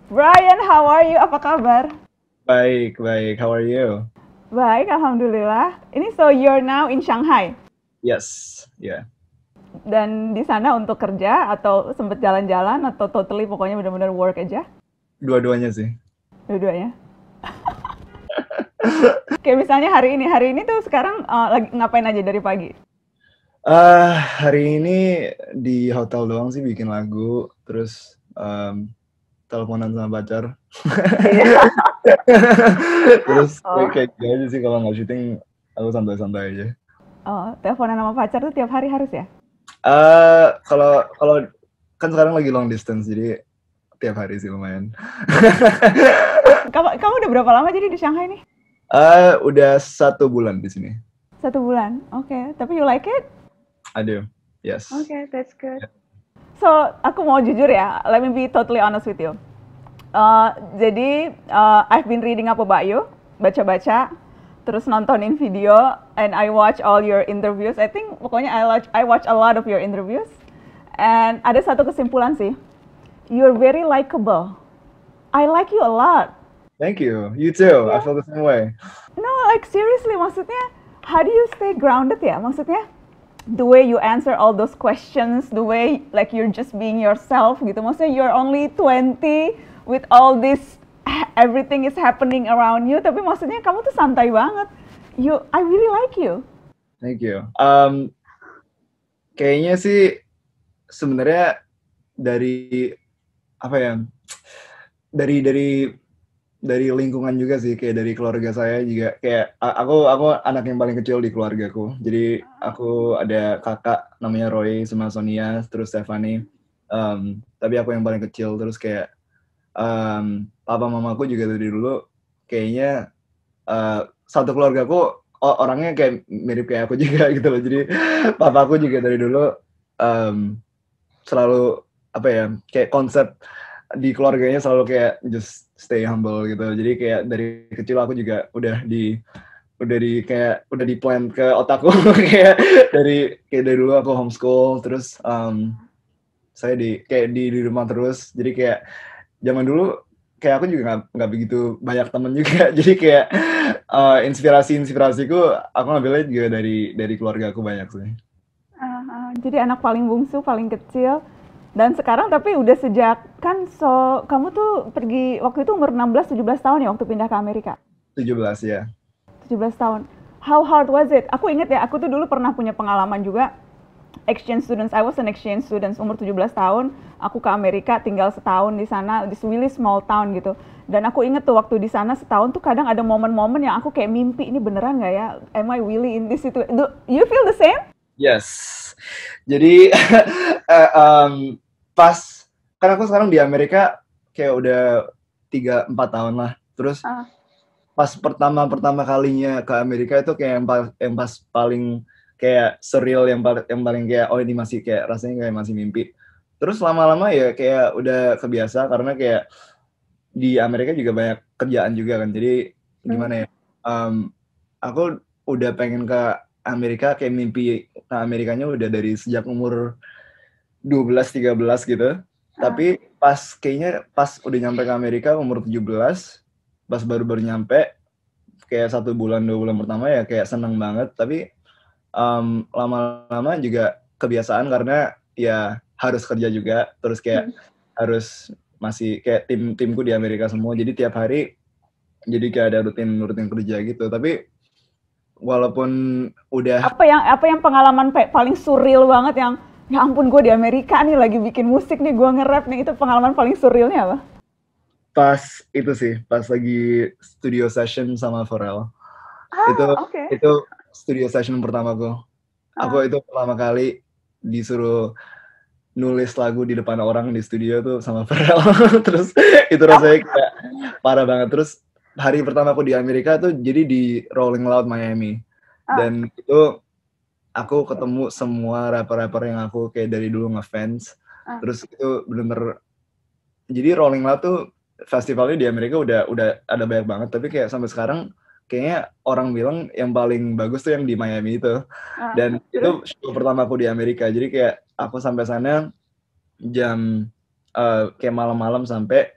Brian, how are you? Apa kabar? Baik, baik. How are you? Baik, alhamdulillah. Ini so you're now in Shanghai Yes, yeah. dan di sana untuk kerja atau sempet jalan-jalan atau totally pokoknya benar-benar work aja, Dua-duanya sih. dua-duanya. Kayak misalnya hari ini tuh sekarang lagi ngapain aja dari pagi? Hari ini di hotel doang sih bikin lagu, terus teleponan sama pacar. Iya. Terus kayak Oh, kayak gitu aja sih kalau nggak syuting, aku santai-santai aja. oh, teleponan sama pacar tuh tiap hari harus ya? Kalau kalau kan sekarang lagi long distance, jadi tiap hari sih lumayan. Kamu udah berapa lama jadi di Shanghai nih? Udah 1 bulan di sini. 1 bulan. Oke, tapi you like it? Aduh, yes. Oke, that's good. So, aku mau jujur ya, let me be totally honest with you. Jadi I've been reading up about you, baca-baca, terus nontonin video, and I watch all your interviews. I think pokoknya I watch a lot of your interviews, and ada satu kesimpulan sih, you're very likable. I like you a lot. Thank you. You too. I Yeah. feel the same way. No, like seriously, maksudnya, how do you stay grounded ya? Maksudnya, the way you answer all those questions, the way like you're just being yourself gitu. Maksudnya you're only 20 with all this everything is happening around you, tapi maksudnya kamu tuh santai banget. I really like you. Thank you. Kayaknya sih sebenarnya dari apa ya? Dari lingkungan juga sih, kayak dari keluarga saya juga, kayak aku anak yang paling kecil di keluargaku. Jadi aku ada kakak namanya Roy sama Sonia, terus Stephanie. Tapi aku yang paling kecil, terus kayak papa mamaku juga dari dulu kayaknya satu keluargaku orangnya kayak mirip kayak aku juga gitu loh. Jadi papaku juga dari dulu selalu apa ya, kayak konsep di keluarganya selalu kayak just stay humble gitu. Jadi kayak dari kecil aku juga udah di plan ke otakku kayak dari dulu aku homeschool, terus saya di rumah terus. Jadi kayak zaman dulu kayak aku juga nggak begitu banyak temen juga. Jadi kayak inspirasiku aku ngambilnya juga dari keluarga aku banyak sih. Jadi anak paling bungsu, paling kecil. Dan sekarang tapi udah sejak kan so kamu tuh pergi waktu itu umur 16 17 tahun ya waktu pindah ke Amerika. 17 ya. 17 tahun. How hard was it? Aku inget ya, aku tuh dulu pernah punya pengalaman juga exchange students. I was an exchange student umur 17 tahun. Aku ke Amerika tinggal setahun di sana, this really small town gitu. Dan aku inget tuh waktu di sana setahun tuh kadang ada momen-momen yang aku kayak mimpi, ini beneran nggak ya? Am I really in this situation? Do you feel the same? Yes. Jadi pas kan aku sekarang di Amerika kayak udah 3-4 tahun lah. Terus Ah, pas pertama kalinya ke Amerika itu kayak yang pas paling kayak surreal, yang paling kayak oh ini masih kayak rasanya kayak masih mimpi. Terus lama-lama ya kayak udah kebiasa karena kayak di Amerika juga banyak kerjaan juga kan. Jadi hmm. gimana ya? Aku udah pengen ke Amerika, kayak mimpi ke Amerikanya udah dari sejak umur 12-13 gitu. Ah, Tapi pas udah nyampe ke Amerika umur 17, pas baru-baru nyampe, kayak 1 bulan 2 bulan pertama ya kayak seneng banget. Tapi lama-lama juga kebiasaan karena ya harus kerja juga, terus kayak hmm. harus masih kayak timku di Amerika semua, jadi tiap hari jadi kayak ada rutin kerja gitu. Tapi walaupun udah Apa yang pengalaman paling surreal banget yang ya ampun gue di Amerika nih lagi bikin musik nih gue nge-rap nih itu pengalaman paling surrealnya apa? pas itu sih, pas lagi studio session sama Pharrell. itu Ah, oke. itu studio session pertamaku. Aku Ah, itu pertama kali disuruh nulis lagu di depan orang di studio tuh sama Pharrell. Terus itu kamu rasanya kayak parah banget. Terus hari pertama aku di Amerika tuh jadi di Rolling Loud Miami, ah, dan itu aku ketemu semua rapper-rapper yang aku kayak dari dulu ngefans. ah. Terus itu bener-bener, jadi Rolling Loud tuh festivalnya di Amerika udah ada banyak banget, tapi kayak sampai sekarang kayaknya orang bilang yang paling bagus tuh yang di Miami itu. Ah, Dan terus itu show pertama aku di Amerika. Jadi kayak aku sampai sana jam kayak malam-malam sampai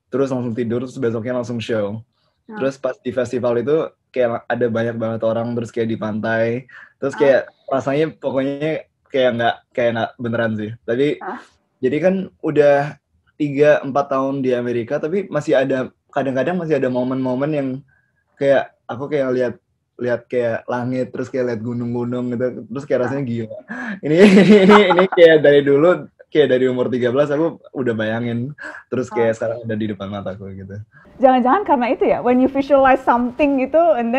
terus langsung tidur, terus besoknya langsung show. Ah. Terus pas di festival itu kayak ada banyak banget orang, terus kayak di pantai, terus Ah. kayak rasanya pokoknya kayak nggak beneran sih. Tapi Ah. jadi kan udah 3-4 tahun di Amerika, tapi kadang-kadang masih ada momen-momen yang kayak aku kayak lihat kayak langit, terus kayak lihat gunung-gunung gitu, terus kayak rasanya gila. Ini kayak dari dulu, kayak dari umur 13 aku udah bayangin, terus kayak sekarang udah di depan mataku gitu. Jangan-jangan karena itu ya, when you visualize something gitu, and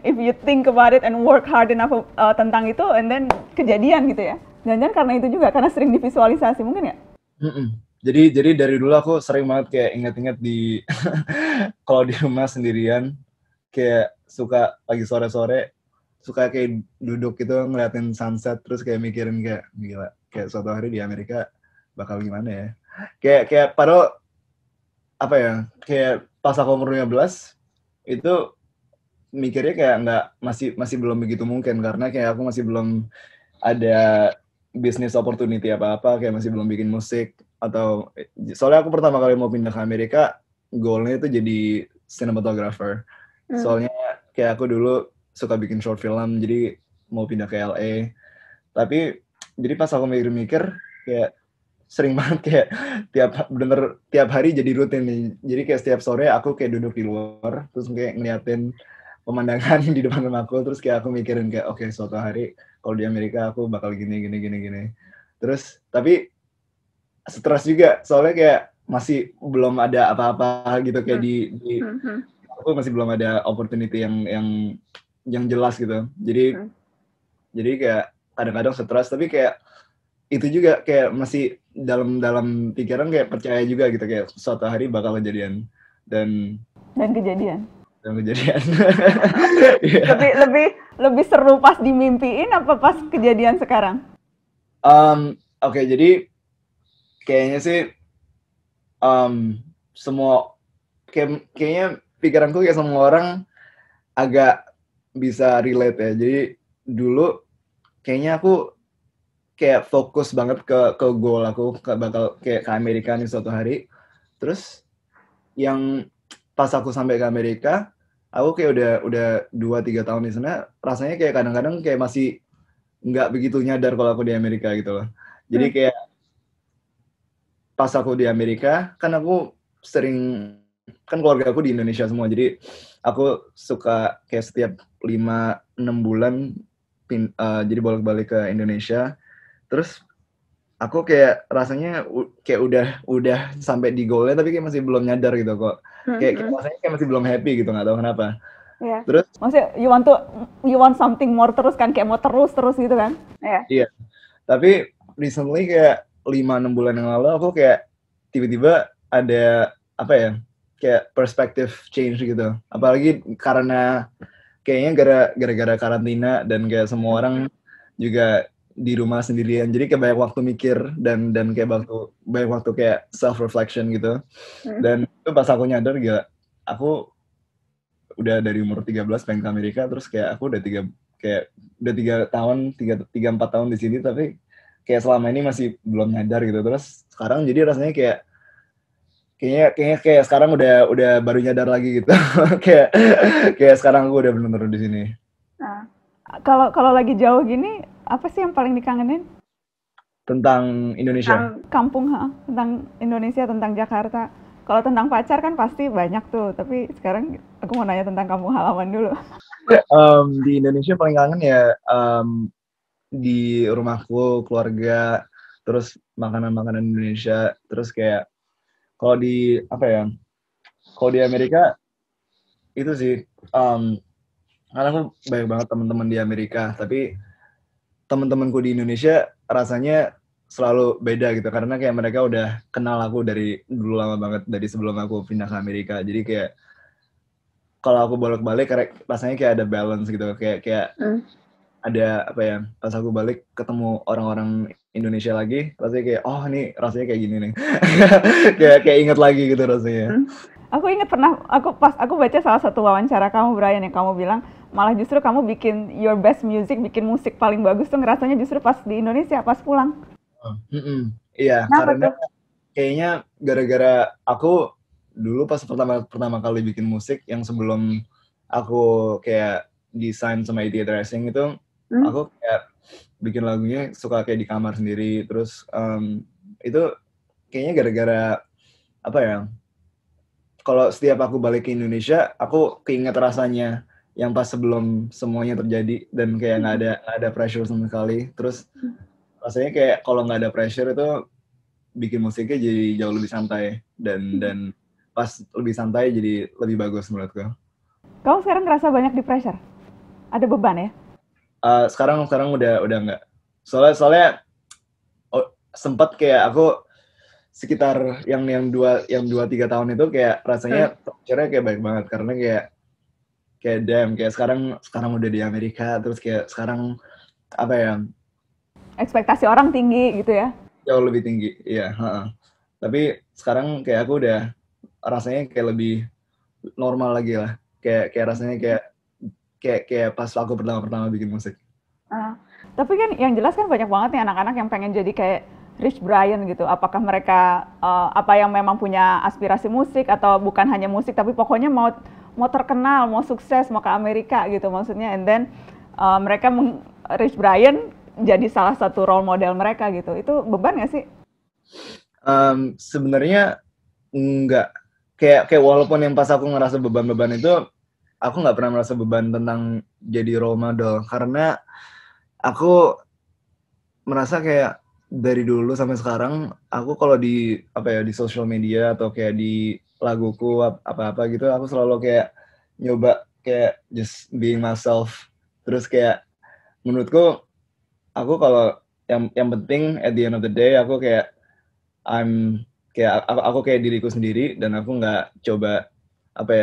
if you think about it and work hard enough tentang itu, and then kejadian gitu ya. Jangan-jangan karena itu juga, karena sering divisualisasi mungkin ya? Jadi dari dulu aku sering banget kayak inget-inget di kalau di rumah sendirian, kayak suka lagi sore-sore, suka kayak duduk gitu ngeliatin sunset, terus kayak mikirin kayak gila, kayak suatu hari di Amerika bakal gimana ya. Kayak padahal apa ya, kayak pas aku umur 15 itu mikirnya kayak masih belum begitu mungkin, karena kayak aku masih belum ada business opportunity apa-apa, kayak masih belum bikin musik, atau soalnya aku pertama kali mau pindah ke Amerika, goalnya itu jadi cinematographer. Soalnya kayak aku dulu suka bikin short film, jadi mau pindah ke LA. Tapi jadi pas aku mikir-mikir, kayak sering banget kayak tiap hari jadi rutin nih. Jadi kayak setiap sore aku kayak duduk di luar, terus kayak ngeliatin pemandangan di depan rumahku, terus kayak aku mikirin kayak oke, suatu hari kalau di Amerika aku bakal gini. Terus tapi stres juga, soalnya kayak masih belum ada apa-apa gitu, kayak aku masih belum ada opportunity yang jelas gitu. Jadi kayak kadang-kadang stres, tapi kayak itu juga kayak masih dalam pikiran kayak percaya juga gitu, kayak suatu hari bakal kejadian dan kejadian. Lebih seru pas dimimpiin apa pas kejadian sekarang? Oke, jadi kayaknya sih semua kayaknya pikiranku kayak semua orang agak bisa relate ya. Jadi dulu kayaknya aku kayak fokus banget ke goal aku, bakal kayak ke Amerika nih suatu hari. Terus yang pas aku sampai ke Amerika, aku kayak udah 2-3 tahun di sana, rasanya kayak kadang-kadang kayak masih nggak begitu nyadar kalau aku di Amerika gitu loh. Jadi kayak pas aku di Amerika, kan aku kan keluarga aku di Indonesia semua, jadi aku suka kayak setiap 5-6 bulan jadi bolak-balik ke Indonesia. Terus aku kayak rasanya kayak udah sampai di goalnya, tapi kayak masih belum nyadar gitu kok. Kayak rasanya kayak masih belum happy gitu, nggak tahu kenapa. Yeah. Terus maksudnya you want something more terus kan, kayak mau terus gitu kan? Iya. Tapi recently kayak 5-6 bulan yang lalu aku kayak tiba-tiba ada apa ya, kayak perspective change gitu. Apalagi karena kayaknya gara-gara karantina dan kayak semua orang juga di rumah sendirian, jadi kayak banyak waktu mikir dan kayak banyak waktu kayak self reflection gitu. Dan itu pas aku nyadar, gila, aku udah dari umur 13 pengen ke Amerika, terus kayak aku udah 3 tahun 3-4 tahun di sini, tapi kayak selama ini masih belum nyadar gitu. Terus sekarang jadi rasanya kayaknya sekarang udah baru nyadar lagi gitu. kayak sekarang aku udah bener-bener di sini. Kalau lagi jauh gini, apa sih yang paling dikangenin? Tentang Indonesia. Kampung, tentang Indonesia, tentang Jakarta. Kalau tentang pacar kan pasti banyak tuh, tapi sekarang aku mau nanya tentang kampung halaman dulu. Di Indonesia paling kangen ya di rumahku, keluarga, terus makanan-makanan Indonesia, terus kayak kalau di Amerika itu sih, karena aku banyak banget teman-teman di Amerika, tapi teman-temanku di Indonesia rasanya selalu beda gitu, karena kayak mereka udah kenal aku dari dulu lama banget, dari sebelum aku pindah ke Amerika. Jadi kayak kalau aku bolak-balik rasanya kayak ada balance gitu, kayak ada apa ya, pas aku balik ketemu orang-orang Indonesia lagi, rasanya kayak oh ini rasanya kayak gini nih. kayak inget lagi gitu rasanya. Aku ingat pas aku baca salah satu wawancara kamu, Brian, yang kamu bilang malah justru kamu bikin your best music, bikin musik paling bagus tuh ngerasanya justru pas di Indonesia, pas pulang. Iya, karena kayaknya gara-gara aku dulu pas pertama kali bikin musik yang sebelum aku kayak desain sama Theater Racing itu, aku kayak bikin lagunya suka kayak di kamar sendiri. Terus itu kayaknya gara-gara apa ya? Kalau setiap aku balik ke Indonesia, aku keinget rasanya yang pas sebelum semuanya terjadi dan kayak nggak ada pressure sama sekali. Terus rasanya kayak kalau nggak ada pressure itu bikin musiknya jadi jauh lebih santai dan pas lebih santai jadi lebih bagus menurutku. Kamu sekarang ngerasa banyak di pressure? Ada beban ya? Sekarang udah nggak. Soalnya sempat kayak aku sekitar yang 2-3 tahun itu kayak rasanya pressure-nya kayak baik banget karena kayak damn kayak sekarang udah di Amerika, terus kayak sekarang apa ya, Ekspektasi orang tinggi gitu ya? jauh lebih tinggi, iya. Tapi sekarang kayak aku udah rasanya kayak lebih normal lagi lah, kayak rasanya kayak pas aku pertama bikin musik. Tapi kan yang jelas kan banyak banget nih anak-anak yang pengen jadi kayak Rich Brian gitu. Apakah mereka apa yang memang punya aspirasi musik atau bukan hanya musik tapi pokoknya mau terkenal, mau sukses, mau ke Amerika gitu maksudnya. And then mereka Rich Brian jadi salah satu role model mereka gitu. Itu beban nggak sih? Sebenarnya enggak. Kayak walaupun yang pas aku ngerasa beban-beban itu, aku nggak pernah merasa beban tentang jadi role model karena aku merasa kayak dari dulu sampai sekarang aku kalau di di social media atau kayak di laguku apa-apa gitu, aku selalu kayak nyoba kayak just being myself. Terus kayak menurutku aku kalau yang penting at the end of the day aku kayak aku kayak diriku sendiri dan aku nggak coba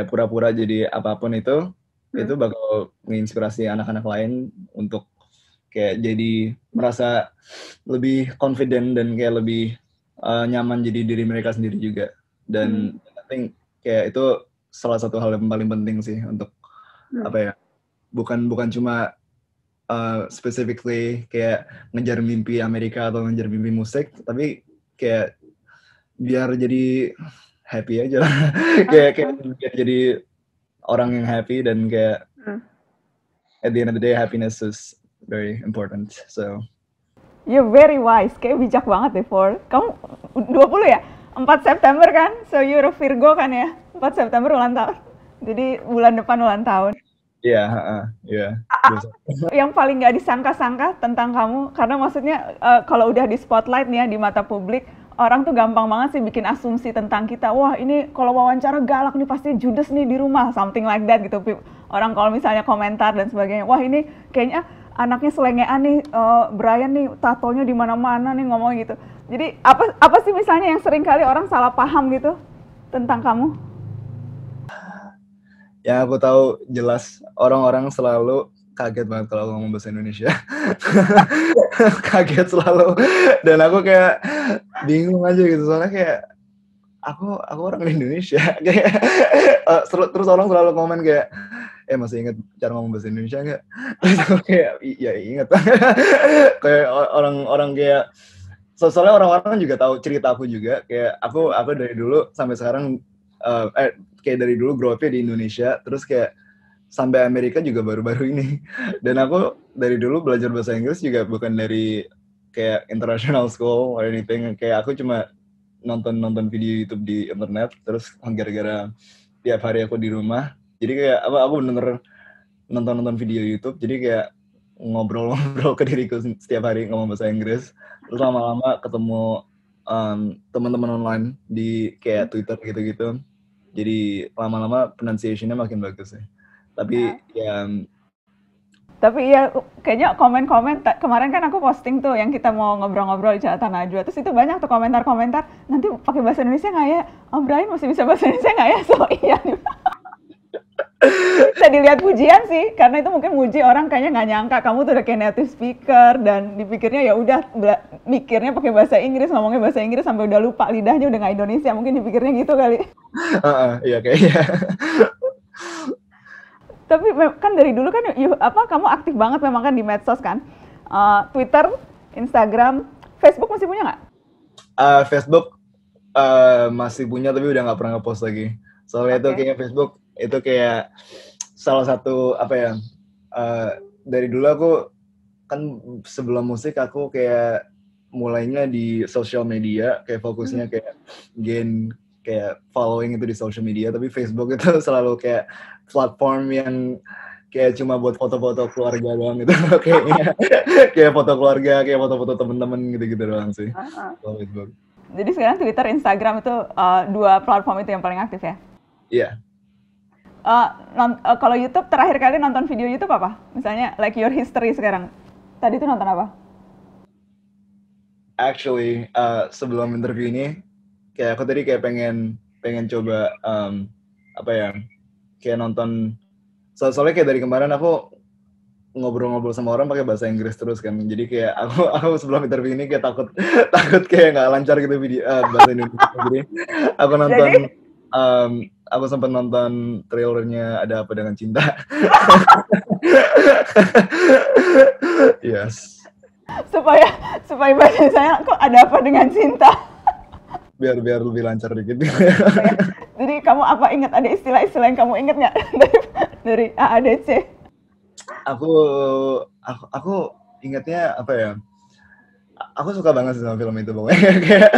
pura-pura jadi apapun itu bakal menginspirasi anak-anak lain untuk kayak jadi merasa lebih confident dan kayak lebih nyaman jadi diri mereka sendiri juga. Dan I think kayak itu salah satu hal yang paling penting sih untuk bukan cuma specifically kayak ngejar mimpi Amerika atau ngejar mimpi musik, tapi kayak biar jadi happy aja lah. kayak biar jadi orang yang happy dan kayak at the end of the day happiness is very important. So You're very wise, kayak bijak banget deh, For. Kamu 20 ya? 4 September kan? So you're a Virgo kan ya? 4 September ulang tahun. Jadi bulan depan ulang tahun. Iya, Yang paling nggak disangka-sangka tentang kamu, karena maksudnya kalau udah di spotlight nih ya, di mata publik, orang tuh gampang banget sih bikin asumsi tentang kita. Wah ini kalau wawancara galak nih pasti judes nih di rumah, something like that gitu. Orang kalau misalnya komentar dan sebagainya, wah ini kayaknya anaknya selengean nih, Brian nih tatonya di mana-mana nih ngomong gitu. Jadi apa sih misalnya yang sering kali orang salah paham gitu tentang kamu? Ya aku tahu jelas orang-orang selalu kaget banget kalau ngomong bahasa Indonesia. Kaget selalu. Dan aku kayak bingung aja gitu soalnya kayak aku orang Indonesia. Kayak terus orang selalu komen kayak masih ingat cara ngomong bahasa Indonesia nggak? Terus aku kayak iya ingat. Kayak orang kayak soalnya orang-orang juga tahu cerita aku juga, kayak aku dari dulu sampai sekarang kayak dari dulu grow up-nya di Indonesia, terus kayak sampai Amerika juga baru-baru ini. Dan aku dari dulu belajar bahasa Inggris juga bukan dari kayak international school or anything, kayak aku cuma nonton video YouTube di internet, terus gara-gara tiap hari aku di rumah, jadi kayak aku bener-bener nonton video YouTube, jadi kayak ngobrol ke diriku setiap hari ngomong bahasa Inggris. Terus lama-lama ketemu teman-teman online di kayak Twitter gitu-gitu, jadi lama-lama pronunciation-nya makin bagus sih. Tapi ya kayaknya komen-komen kemarin kan aku posting tuh yang kita mau ngobrol-ngobrol di Jakarta Najwa, terus itu banyak tuh komentar-komentar, nanti pakai bahasa Indonesia nggak ya? Brian masih bisa bahasa Indonesia nggak ya? So iya bisa dilihat pujian sih, karena itu mungkin muji orang kayaknya nggak nyangka kamu tuh udah kayak native speaker, dan dipikirnya ya udah mikirnya pakai bahasa Inggris, ngomongnya bahasa Inggris sampai udah lupa lidahnya udah nggak Indonesia, mungkin dipikirnya gitu kali. Iya kayaknya. Tapi kan dari dulu kan kamu aktif banget memang kan di medsos kan, Twitter, Instagram, Facebook masih punya nggak? Facebook Masih punya tapi udah nggak pernah ngepost lagi. Soalnya itu Oke. kayaknya Facebook itu kayak salah satu apa ya, dari dulu aku kan sebelum musik aku kayak mulainya di social media, kayak fokusnya kayak gain kayak following itu di social media, tapi Facebook itu selalu kayak platform yang kayak cuma buat foto-foto keluarga doang gitu kayaknya. Kayak foto keluarga, kayak foto-foto temen-temen gitu-gitu doang sih kalau Facebook. Jadi sekarang Twitter, Instagram itu dua platform itu yang paling aktif ya? Iya. Kalau YouTube terakhir kali nonton video YouTube apa? Misalnya like your history sekarang. Tadi itu nonton apa? Actually, sebelum interview ini, kayak aku tadi kayak pengen coba apa ya, kayak nonton. Soalnya kayak dari kemarin aku ngobrol-ngobrol sama orang pakai bahasa Inggris terus kan, jadi kayak aku sebelum interview ini kayak takut takut kayak nggak lancar gitu video bahasa Indonesia. Jadi aku nonton, Jadi aku sempat nonton trailernya Ada Apa Dengan Cinta. Yes. supaya supaya bahasa saya kok ada apa dengan cinta? Biar lebih lancar dikit. Jadi kamu apa ingat ada istilah-istilah yang kamu ingat nggak dari AADC? Aku ingatnya apa ya? Aku suka banget sih sama film itu pokoknya. Kayak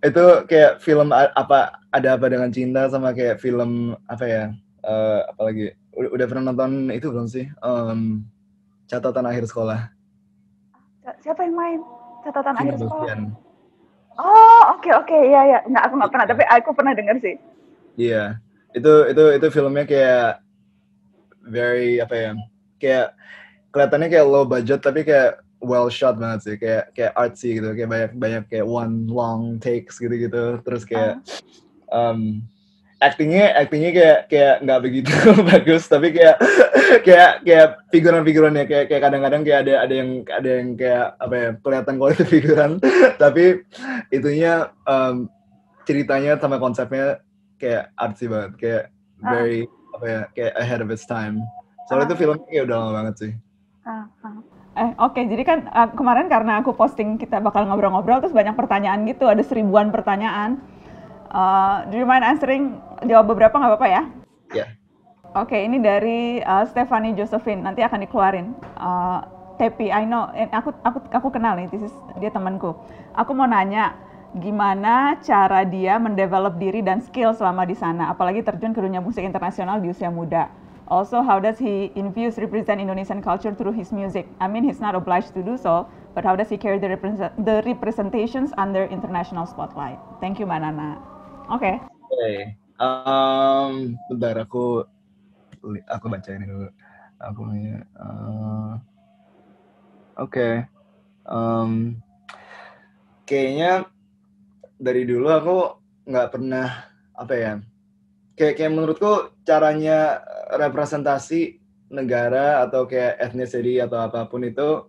itu kayak film Ada Apa Dengan Cinta, sama kayak film apa ya? Apalagi udah pernah nonton itu belum sih? Catatan Akhir Sekolah. Siapa yang main? Catatan Vino akhir sekolah. Bastian. Oh, oke, iya. Nggak, aku nggak pernah, tapi aku pernah dengar sih. Iya. Itu filmnya kayak very apa ya? Kayak kelihatannya kayak low budget tapi kayak well shot banget sih, kayak artsy gitu, kayak banyak kayak one long takes gitu, terus kayak actingnya kayak nggak begitu bagus, tapi kayak figuran-figurannya kayak kadang-kadang kayak ada yang kayak apa ya, kelihatan kalau itu figuran tapi itunya ceritanya sama konsepnya kayak artsy banget, kayak very apa ya, kayak ahead of its time. Soalnya itu filmnya kayak udah lama banget sih. Oke, jadi kan kemarin karena aku posting kita bakal ngobrol-ngobrol, terus banyak pertanyaan gitu, ada 1000-an pertanyaan. Do you mind answering, jawab beberapa nggak apa-apa ya? Ya. Oke, ini dari Stephanie Josephine, nanti akan dikeluarin. Tepi, I know, aku kenal nih, dia temanku. Aku mau nanya, gimana cara dia mendevelop diri dan skill selama di sana, apalagi terjun ke dunia musik internasional di usia muda. Also, how does he infuse represent Indonesian culture through his music? I mean, he's not obliged to do so, but how does he carry the representations under international spotlight? Thank you, Mbak Nana. Oke. Bentar, aku baca ini dulu. Aku nanya. Oke. Kayaknya dari dulu aku nggak pernah apa ya. Kayak menurutku caranya representasi negara atau kayak ethnicity atau apapun itu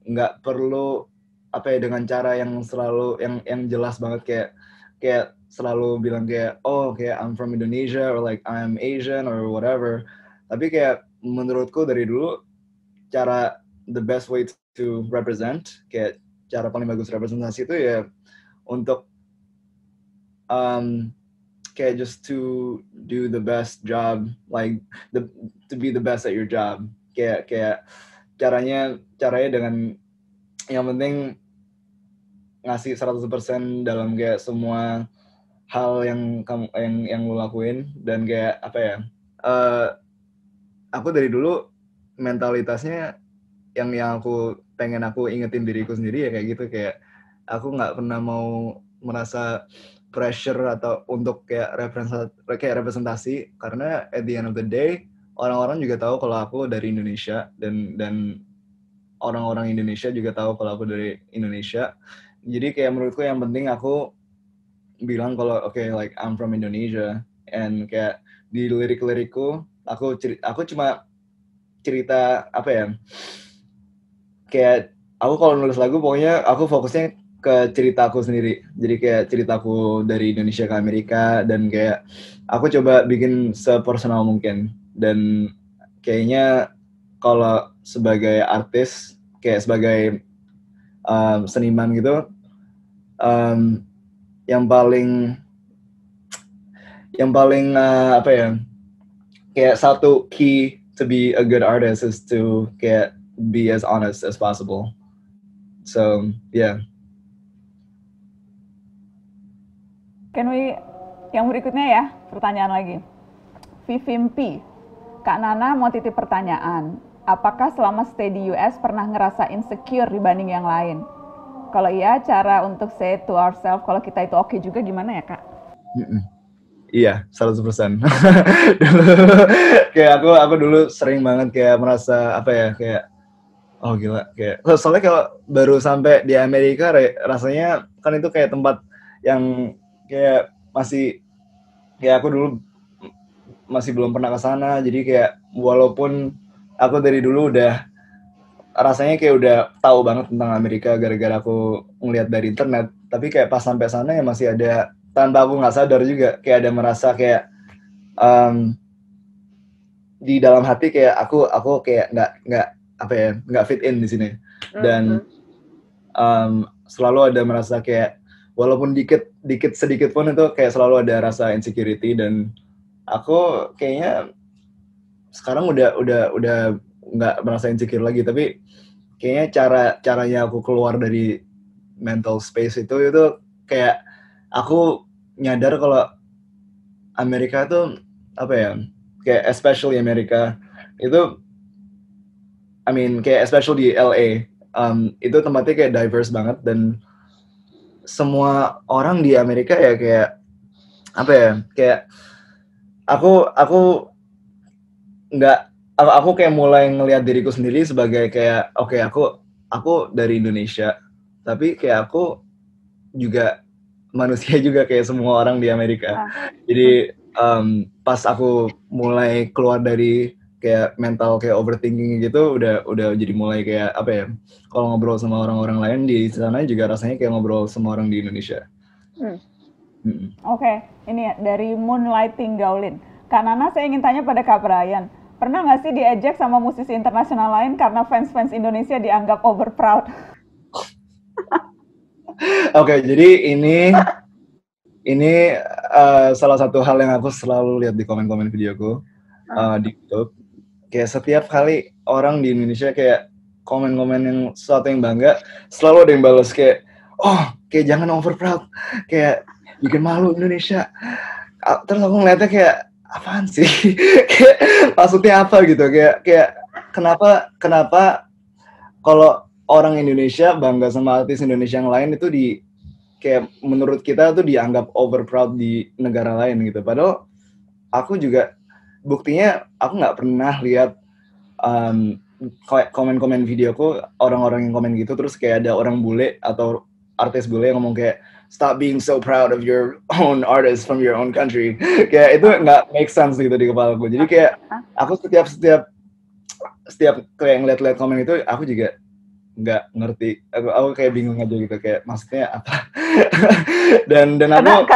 nggak perlu apa ya dengan cara yang selalu yang jelas banget, kayak selalu bilang kayak kayak I'm from Indonesia or like I'm Asian or whatever. Tapi kayak menurutku dari dulu cara the best way to represent, kayak cara paling bagus representasi itu ya untuk kayak just to do the best job, like to be the best at your job. Kayak caranya dengan yang penting ngasih 100% dalam kayak semua hal yang kamu yang lu lakuin. Dan kayak apa ya, aku dari dulu mentalitasnya yang aku pengen aku ingetin diriku sendiri ya kayak gitu, kayak aku nggak pernah mau merasa pressure atau untuk kayak representasi, karena at the end of the day orang-orang juga tahu kalau aku dari Indonesia, dan orang-orang Indonesia juga tahu kalau aku dari Indonesia. Jadi kayak menurutku yang penting aku bilang kalau like I'm from Indonesia, and kayak di lirik-lirikku aku cuma cerita apa ya, kayak aku kalau nulis lagu pokoknya aku fokusnya ke ceritaku sendiri. Jadi kayak ceritaku dari Indonesia ke Amerika, dan kayak aku coba bikin sepersonal mungkin. Dan kayaknya kalau sebagai artis, kayak sebagai seniman gitu, yang paling apa ya, kayak satu key to be a good artist is to kayak be as honest as possible. So yeah. Yang berikutnya ya, pertanyaan lagi. Vivimpi, Kak Nana mau titip pertanyaan. Apakah selama stay di US pernah ngerasa insecure dibanding yang lain? Kalau iya, cara untuk say to ourselves kalau kita itu oke juga gimana ya, Kak? Iya, 100%. Kayak aku dulu sering banget kayak merasa apa ya, kayak oh gila, kayak soalnya kalau baru sampai di Amerika rasanya kan itu kayak tempat yang kayak masih, kayak aku dulu masih belum pernah ke sana, jadi kayak walaupun aku dari dulu udah rasanya kayak udah tahu banget tentang Amerika gara-gara aku ngeliat dari internet, tapi kayak pas sampai sana ya masih ada, tanpa aku nggak sadar juga kayak ada merasa kayak di dalam hati kayak aku kayak nggak apa ya, nggak fit in di sini, dan selalu ada merasa kayak walaupun dikit sedikit pun itu kayak selalu ada rasa insecurity, dan aku kayaknya sekarang udah nggak merasa insecure lagi, tapi kayaknya caranya aku keluar dari mental space itu kayak aku nyadar kalau Amerika tuh apa ya, kayak especially Amerika itu, I mean kayak especially di LA, itu tempatnya kayak diverse banget, dan semua orang di Amerika ya kayak apa ya, kayak aku nggak, aku kayak mulai ngelihat diriku sendiri sebagai kayak oke, aku dari Indonesia, tapi kayak aku juga manusia juga kayak semua orang di Amerika. Jadi pas aku mulai keluar dari kayak mental kayak overthinking gitu, udah jadi mulai kayak apa ya, kalau ngobrol sama orang-orang lain di sana juga rasanya kayak ngobrol sama orang di Indonesia. Oke, ini dari Moonlighting Gaulin. Kak Nana, saya ingin tanya pada Kak Brian, pernah nggak sih diejek sama musisi internasional lain karena fans-fans Indonesia dianggap over proud? Oke, jadi ini salah satu hal yang aku selalu lihat di komen-komen videoku di YouTube. Kayak setiap kali orang di Indonesia kayak komen-komen yang sesuatu yang bangga, selalu ada yang balas kayak, oh, kayak jangan over proud, kayak bikin malu Indonesia. Terus aku ngeliatnya kayak apaan sih? Kayak maksudnya apa gitu? Kayak kenapa kalau orang Indonesia bangga sama artis Indonesia yang lain itu kayak menurut kita tuh dianggap over proud di negara lain gitu. Padahal aku juga buktinya aku nggak pernah lihat komen-komen videoku orang-orang yang komen gitu terus kayak ada orang bule atau artis bule yang ngomong kayak stop being so proud of your own artist from your own country. Kayak itu nggak make sense gitu di kepalaku. Jadi kayak aku setiap kayak ngeliat-liat komen itu aku juga nggak ngerti, aku kayak bingung aja gitu, kayak maksudnya apa. dan aku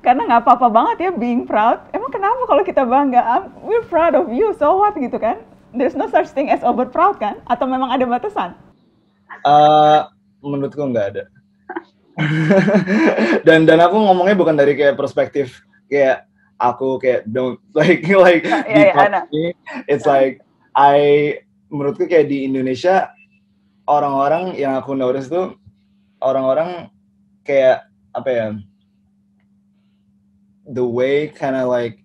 karena nggak apa-apa banget ya being proud. Emang kenapa kalau kita bangga? We're proud of you, so what gitu kan? There's no such thing as over proud kan? Atau memang ada batasan? Menurutku nggak ada. dan aku ngomongnya bukan dari kayak perspektif kayak aku kayak don't like it's like menurutku kayak di Indonesia orang-orang yang aku notice tuh orang-orang kayak apa ya, the way kinda like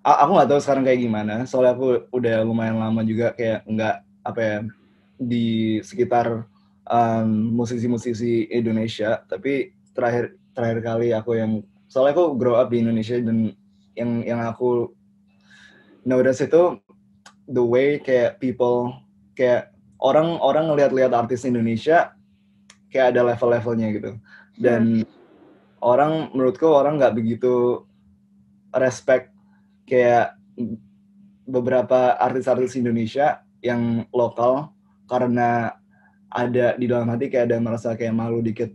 aku nggak tahu sekarang kayak gimana, soalnya aku udah lumayan lama juga kayak nggak apa ya di sekitar musisi-musisi Indonesia, tapi terakhir kali aku soalnya aku grow up di Indonesia, dan yang aku notice itu the way kayak people, kayak orang ngelihat artis Indonesia kayak ada level-levelnya gitu, dan menurutku orang nggak begitu respect kayak beberapa artis-artis Indonesia yang lokal, karena ada di dalam hati kayak ada merasa kayak malu dikit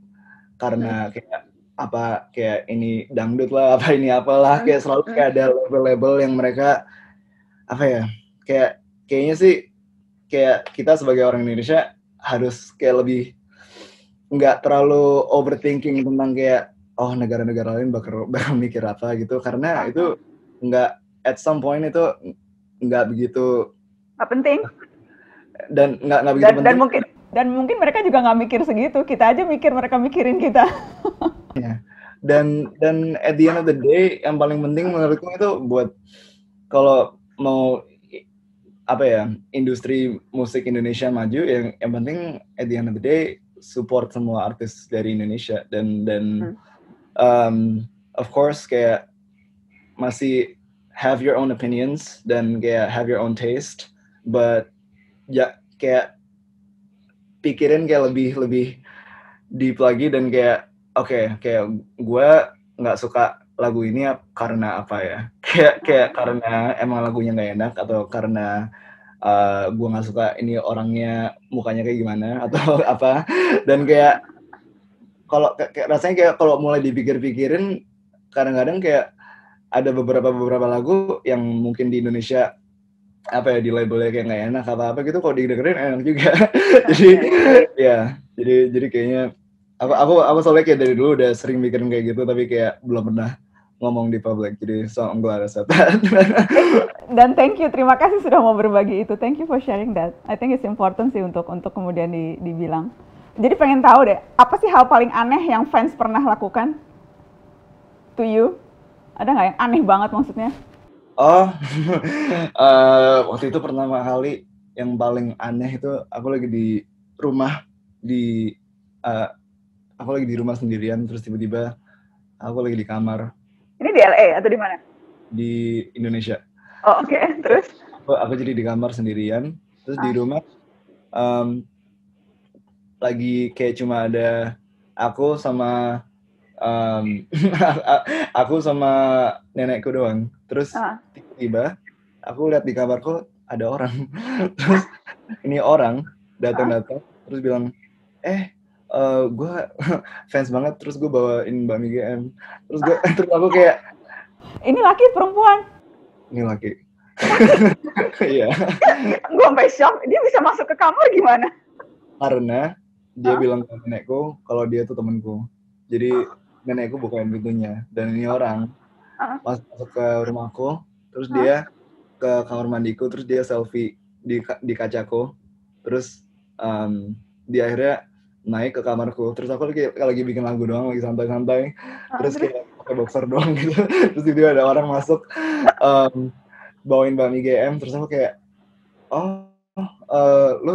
karena kayak apa, kayak ini dangdut lah, apa ini apalah, kayak selalu kayak ada label-label yang mereka apa ya, kayaknya sih kayak kita sebagai orang Indonesia harus kayak lebih nggak terlalu overthinking tentang kayak oh negara-negara lain bakal mikir apa gitu, karena Uh-huh. itu nggak, at some point itu nggak begitu, Nggak penting. dan nggak begitu Dan penting. mungkin mereka juga nggak mikir segitu. Kita aja mikir mereka mikirin kita. Ya. Dan at the end of the day yang paling penting menurutku itu buat kalau mau apa ya, industri musik Indonesia maju, yang penting at the end of the day support semua artis dari Indonesia, dan of course kayak masih have your own opinions dan kayak have your own taste, but ya kayak pikirin kayak lebih deep lagi, dan kayak oke, kayak gue nggak suka lagu ini karena apa ya, kayak karena emang lagunya nggak enak, atau karena gue nggak suka ini orangnya mukanya kayak gimana atau apa. Dan kayak kalau kayak rasanya kayak kalau mulai dipikir-pikirin, kadang-kadang kayak ada beberapa lagu yang mungkin di Indonesia apa ya, di labelnya kayak nggak enak apa gitu, kalau didengerin enak juga. Jadi ya, jadi kayaknya aku soalnya kayak dari dulu udah sering mikirin kayak gitu, tapi kayak belum pernah ngomong di public, jadi so I'm glad I said that. Dan thank you, terima kasih sudah mau berbagi itu. Thank you for sharing that. I think it's important sih untuk kemudian dibilang. Jadi pengen tahu deh, apa sih hal paling aneh yang fans pernah lakukan to you? Ada nggak yang aneh banget maksudnya? Oh, waktu itu pertama kali yang paling aneh itu aku lagi di rumah aku lagi di rumah sendirian, terus tiba-tiba aku lagi di kamar. Ini di LA atau di mana? Di Indonesia. Oh oke, terus? Aku jadi di kamar sendirian, terus di rumah lagi kayak cuma ada aku sama aku sama nenekku doang. Terus tiba-tiba aku lihat di kamarku ada orang. Terus ini orang datang terus bilang, gue fans banget, terus gue bawain Mbak GM. Terus aku kayak, ini laki perempuan? Ini laki. Iya. Gue sampai shock, dia bisa masuk ke kamar gimana? Karena dia bilang ke nenekku kalau dia tuh temanku. Jadi nenekku bukain pintunya, dan ini orang masuk ke rumahku, terus dia ke kamar mandiku, terus dia selfie di kacaku, terus dia akhirnya naik ke kamarku, terus aku lagi bikin lagu doang, lagi santai-santai, terus kayak pakai boxer doang gitu, terus tiba-tiba ada orang masuk bawain Mbak GM, terus aku kayak, lu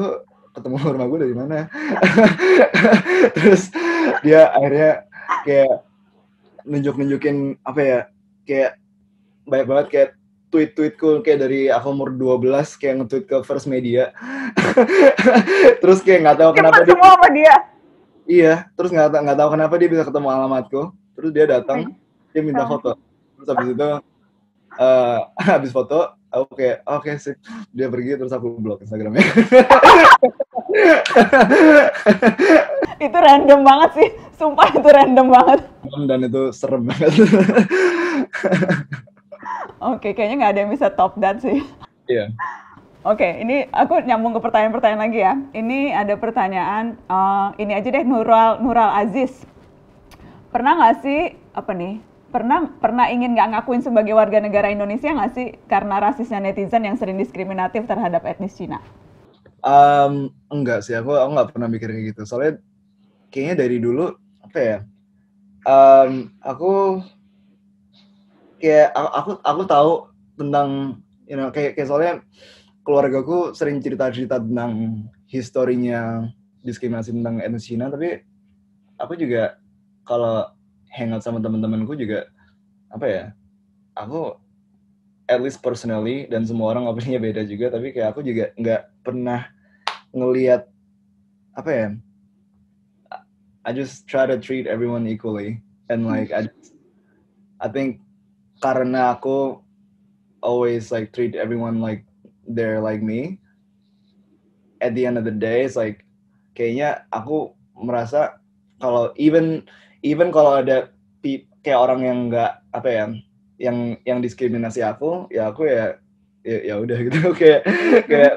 ketemu rumah gue dari mana? Terus dia akhirnya kayak nunjukin apa ya, kayak banyak banget kayak tweetku kayak dari aku umur 12 kayak nge-tweet ke First Media. Terus kayak nggak tahu kenapa dia semua sama dia. Iya, terus nggak tahu kenapa dia bisa ketemu alamatku. Terus dia datang, dia minta foto. Terus habis itu habis foto aku kayak oke sih, dia pergi, terus aku blok Instagramnya. Itu random banget sih, sumpah itu random banget. Dan itu serem banget. Oke, kayaknya nggak ada yang bisa top that sih. Iya. Oke, ini aku nyambung ke pertanyaan-pertanyaan lagi ya. Ini ada pertanyaan, ini aja deh, Nural Aziz. Pernah nggak sih, apa nih, pernah ingin nggak ngakuin sebagai warga negara Indonesia nggak sih karena rasisnya netizen yang sering diskriminatif terhadap etnis Cina? Enggak sih, aku nggak pernah mikir kayak gitu. Soalnya kayaknya dari dulu apa ya, aku tahu tentang kayak soalnya keluargaku sering cerita tentang historinya diskriminasi tentang etnis Cina, tapi aku juga kalau hangout sama teman-temanku juga apa ya, aku at least personally, dan semua orang opininya beda juga, tapi kayak aku juga nggak pernah ngelihat apa ya, I just try to treat everyone equally, and like I think karena aku always like treat everyone like they're like me, at the end of the day it's like kayaknya aku merasa kalau even kalau ada kayak orang yang nggak apa ya, yang diskriminasi aku ya udah gitu. kayak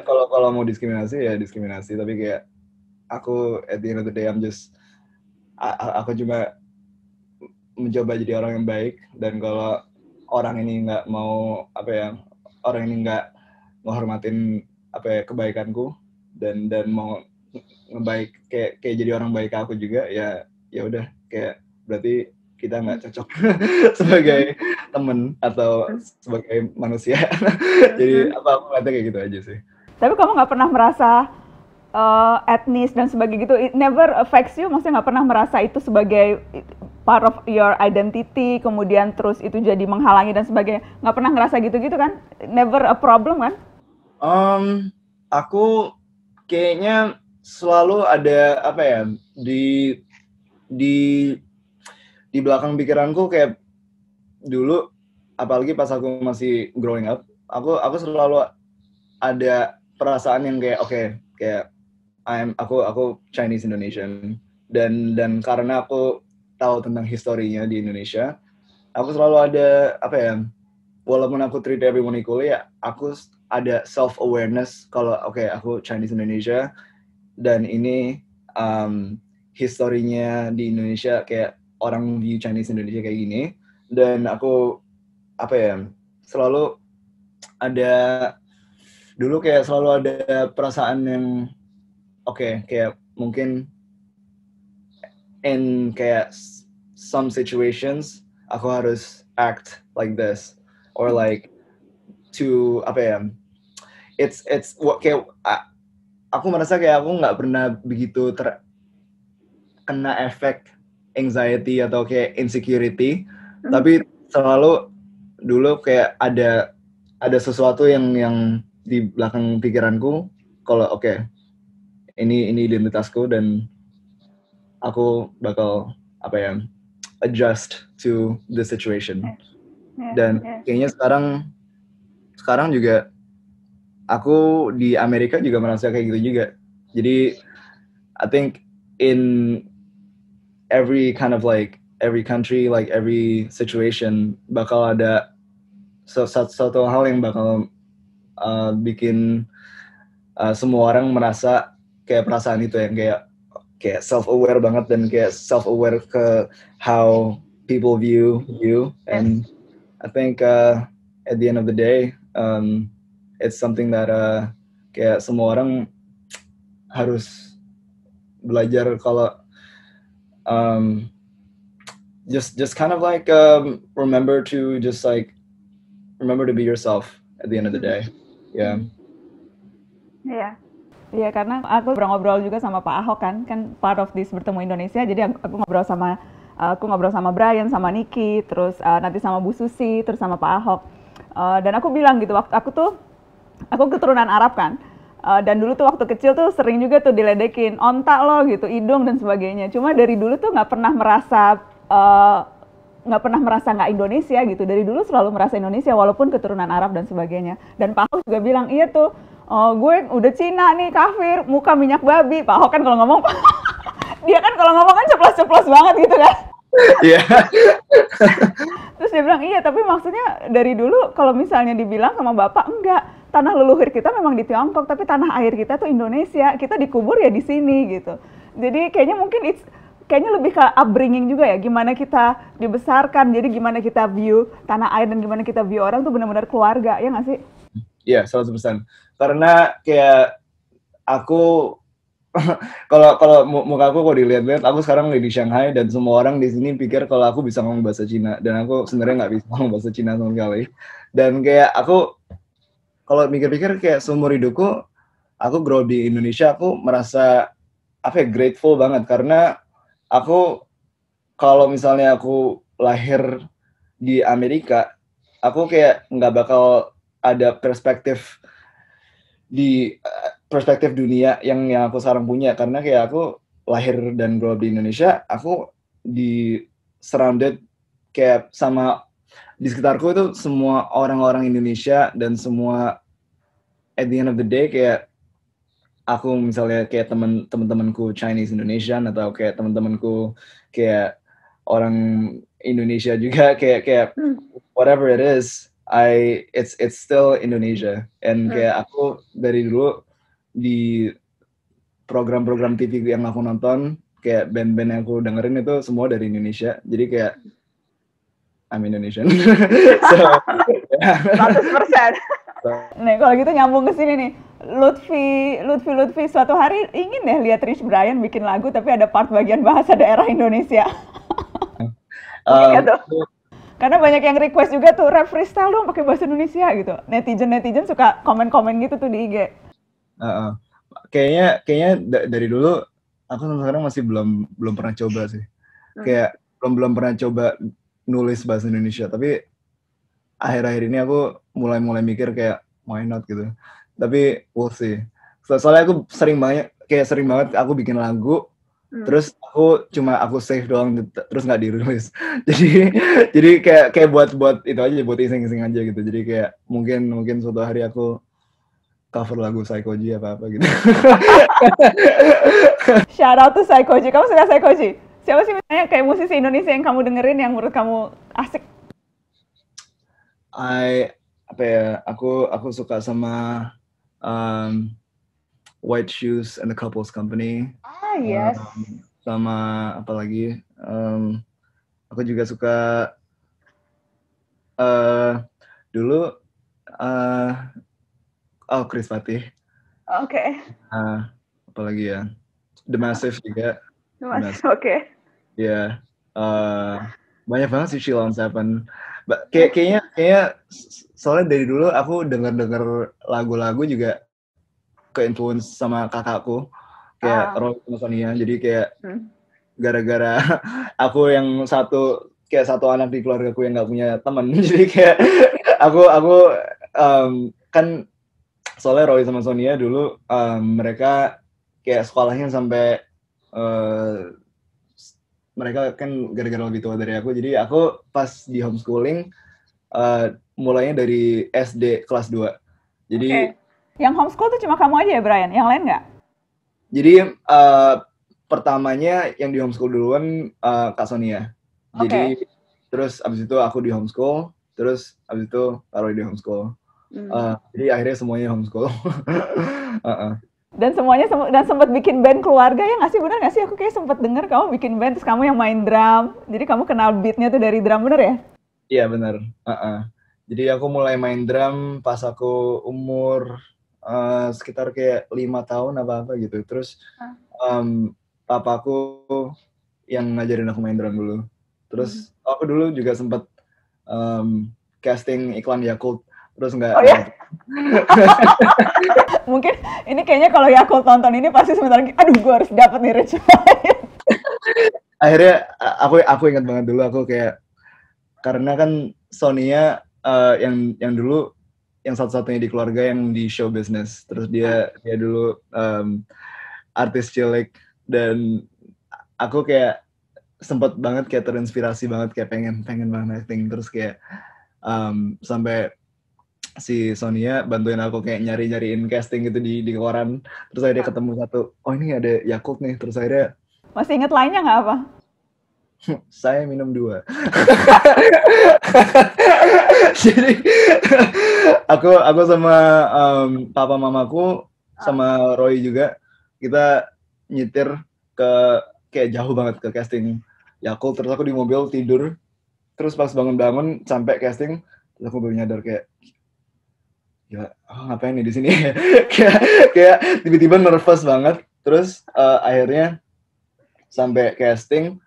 kalau mau diskriminasi ya diskriminasi, tapi kayak aku at the end of the day I'm just aku cuma mencoba jadi orang yang baik, dan kalau orang ini nggak mau orang ini nggak menghormatin kebaikanku dan mau ngebaik kayak jadi orang baik ke aku juga, ya udah, kayak berarti kita nggak cocok sebagai temen atau sebagai manusia. Jadi aku ngeliatnya kayak gitu aja sih. Tapi kamu nggak pernah merasa etnis dan sebagainya gitu, it never affects you, maksudnya nggak pernah merasa itu sebagai part of your identity, kemudian terus itu jadi menghalangi dan sebagainya, nggak pernah ngerasa gitu-gitu kan? Never a problem kan? Aku kayaknya selalu ada di di di belakang pikiranku, kayak dulu, apalagi pas aku masih growing up, aku selalu ada perasaan yang kayak kayak aku Chinese Indonesian, dan karena aku tahu tentang historinya di Indonesia, aku selalu ada walaupun aku treat everyone equally, ya aku ada self awareness kalau aku Chinese Indonesia, dan ini historinya di Indonesia, kayak orang view Chinese Indonesia kayak gini, dan aku selalu ada, dulu kayak selalu ada perasaan yang kayak mungkin in kayak some situations aku harus act like this, or like to it's what kayak aku merasa kayak aku nggak pernah begitu kena efek anxiety atau kayak insecurity, tapi selalu dulu kayak ada sesuatu yang di belakang pikiranku kalau ini identitasku, dan aku bakal adjust to the situation. Dan kayaknya sekarang juga aku di Amerika juga merasa kayak gitu juga. Jadi I think in every kind of like every country, like every situation, bakal ada satu hal yang bakal bikin semua orang merasa kayak perasaan itu, yang kayak self aware banget, dan kayak self aware ke how people view you. And I think at the end of the day, it's something that kayak semua orang harus belajar kalau just kind of like remember to be yourself at the end of the day. Iya, karena aku ngobrol juga sama Pak Ahok kan part of this Bertemu Indonesia. Jadi aku ngobrol sama Brian, sama Niki, terus nanti sama Bu Susi, terus sama Pak Ahok. Dan aku bilang gitu, waktu aku keturunan Arab kan. Dan dulu tuh waktu kecil tuh sering juga tuh diledekin, ontak lo gitu, hidung dan sebagainya. Cuma dari dulu tuh nggak pernah merasa nggak Indonesia gitu. Dari dulu selalu merasa Indonesia walaupun keturunan Arab dan sebagainya. Dan Pak Ahok juga bilang, iya tuh, gue udah Cina nih, kafir, muka minyak babi. Pak Ahok kan kalau ngomong, dia kan kalau ngomong kan ceplos-ceplos banget gitu kan. Iya. Terus dia bilang, iya tapi maksudnya dari dulu kalau misalnya dibilang sama bapak, enggak, tanah leluhur kita memang di Tiongkok, tapi tanah air kita tuh Indonesia, kita dikubur ya di sini gitu. Jadi kayaknya mungkin kayaknya lebih ke upbringing juga ya, gimana kita dibesarkan, jadi gimana kita view tanah air dan gimana kita view orang tuh benar-benar keluarga, ya nggak sih? Iya, 100%. Karena kayak aku kalau muka aku dilihat-lihat, aku sekarang lagi di Shanghai, dan semua orang di sini pikir kalau aku bisa ngomong bahasa Cina, dan aku sebenarnya nggak bisa ngomong bahasa Cina sama sekali. Dan kayak aku kalau mikir-pikir kayak seumur hidupku aku grow di Indonesia, aku merasa grateful banget, karena aku kalau misalnya aku lahir di Amerika, aku kayak nggak bakal ada perspektif dunia yang aku sekarang punya, karena kayak aku lahir dan grow up di Indonesia, aku di surrounded kayak sama di sekitarku itu semua orang-orang Indonesia, dan semua at the end of the day kayak aku misalnya kayak teman-temanku Chinese Indonesian, atau kayak teman-temanku kayak orang Indonesia juga, kayak whatever it is, it's still Indonesia. And kayak aku dari dulu di program-program TV yang aku nonton, kayak band-band yang aku dengerin itu semua dari Indonesia. Jadi kayak I'm Indonesian. So, yeah. 100%. Nih, kalau gitu nyambung ke sini nih. Lutfi suatu hari ingin deh lihat Rich Brian bikin lagu tapi ada part bagian bahasa daerah Indonesia. Mungkin nggak tuh? Karena banyak yang request juga tuh rap freestyle dong pakai bahasa Indonesia gitu. Netizen suka komen-komen gitu tuh di IG. Kayaknya dari dulu aku sampai sekarang masih belum pernah coba sih. Kayak belum pernah coba nulis bahasa Indonesia, tapi akhir-akhir ini aku mulai mikir kayak why not gitu. Tapi we'll see. Soalnya aku sering banget aku bikin lagu, terus aku save doang, terus nggak dirilis. Jadi kayak buat itu aja, buat iseng-iseng aja gitu. Jadi kayak mungkin suatu hari aku cover lagu Saikoji apa gitu. Shout out to Saikoji. Kamu suka Saikoji? Siapa sih misalnya kayak musisi Indonesia yang kamu dengerin yang menurut kamu asik? Aku suka sama White Shoes and the Couples Company. Yes. Sama apa lagi? Aku juga suka dulu Chris Patih. Oke. Apa lagi ya? The Massive juga. Oke. Ya, banyak banget sih Sheila on Seven. Kayaknya soalnya dari dulu aku denger lagu-lagu juga ke-influence sama kakakku, kayak Roy sama Sonia. Jadi kayak gara-gara aku yang satu anak di keluargaku yang nggak punya teman, jadi kayak aku kan soalnya Roy sama Sonia dulu mereka kayak sekolahnya sampai mereka kan gara-gara lebih tua dari aku, jadi aku pas di homeschooling mulainya dari SD kelas 2. Jadi yang homeschool tuh cuma kamu aja ya Brian, yang lain nggak? Jadi pertamanya yang di homeschool duluan Kak Sonia. Jadi terus abis itu aku di homeschool, terus abis itu Roy di homeschool. Jadi akhirnya semuanya homeschool. Dan sempat bikin band keluarga ya nggak sih? Bener nggak sih? Aku kayak sempat denger kamu bikin band terus kamu yang main drum. Jadi kamu kenal beatnya tuh dari drum, bener ya? Iya bener. Jadi aku mulai main drum pas aku umur sekitar kayak 5 tahun apa gitu. Terus papaku yang ngajarin aku main drum dulu. Terus aku dulu juga sempat casting iklan Yakult. Terus nggak. Oh ya? Mungkin ini kayaknya kalau Yakult tonton ini pasti sebentar lagi, aduh gue harus dapat nih Rich. Akhirnya aku ingat banget dulu aku kayak, karena kan Sonia yang dulu yang satu-satunya di keluarga yang di show business. Terus dia dulu artis cilik, dan aku kayak sempet banget kayak terinspirasi banget, kayak pengen banget acting. Terus kayak sampai si Sonia bantuin aku kayak nyariin casting gitu di koran. Terus akhirnya ketemu satu, oh ini ada Yakult nih. Terus akhirnya masih inget lainnya nggak apa? Saya minum 2. Jadi aku sama papa mamaku sama Roy juga, kita nyetir ke kayak jauh banget ke casting Yakult. Terus aku di mobil tidur, terus pas bangun sampai casting, terus aku baru nyadar kayak, ya ngapain nih di sini? kayak tiba-tiba nervous banget. Terus akhirnya sampai casting,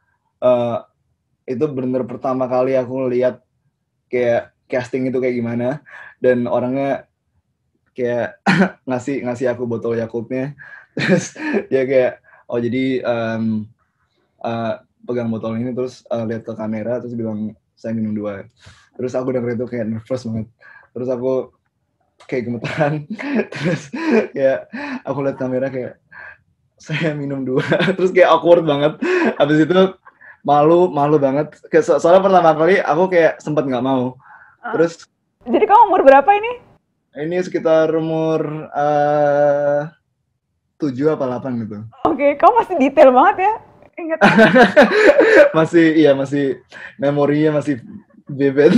itu benar pertama kali aku lihat kayak casting itu kayak gimana, dan orangnya kayak ngasih aku botol Yakultnya. Terus dia kayak, oh jadi pegang botol ini, terus lihat ke kamera, terus bilang saya minum 2. Terus aku denger itu kayak nervous banget. Terus aku kayak gemeteran. Terus kayak aku lihat kamera kayak saya minum 2. Terus kayak awkward banget. Habis itu malu banget. Soalnya pertama kali aku kayak sempat nggak mau. Terus jadi kamu umur berapa ini? Ini sekitar umur 7 apa 8 gitu. Oke, kamu masih detail banget ya. Ingat. masih memorinya masih bebet.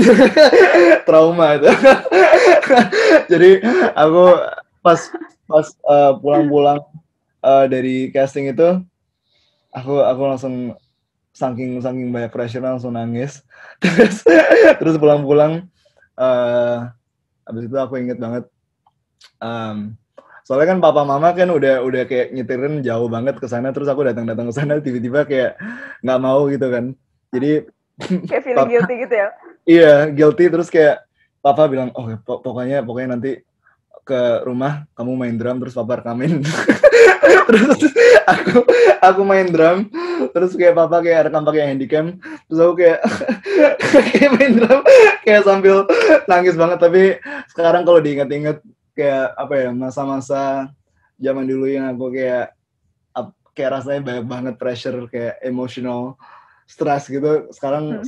Trauma itu. Jadi aku pas pulang dari casting itu, aku langsung saking banyak pressure langsung nangis. Terus pulang-pulang, abis itu aku inget banget, soalnya kan papa mama kan udah kayak nyetirin jauh banget ke sana, terus aku datang ke sana tiba-tiba kayak nggak mau gitu kan. Jadi Kayak feeling guilty gitu ya? iya, guilty, terus kayak papa bilang, oh pokoknya nanti ke rumah kamu main drum terus papa rekamin. Terus aku main drum, terus kayak papa kayak rekam pakai handycam, terus aku kayak kayak main drum kayak sambil nangis banget. Tapi sekarang kalau diingat-ingat kayak apa ya, masa-masa zaman dulu yang aku kayak rasanya banyak banget pressure, kayak emotional stress gitu. Sekarang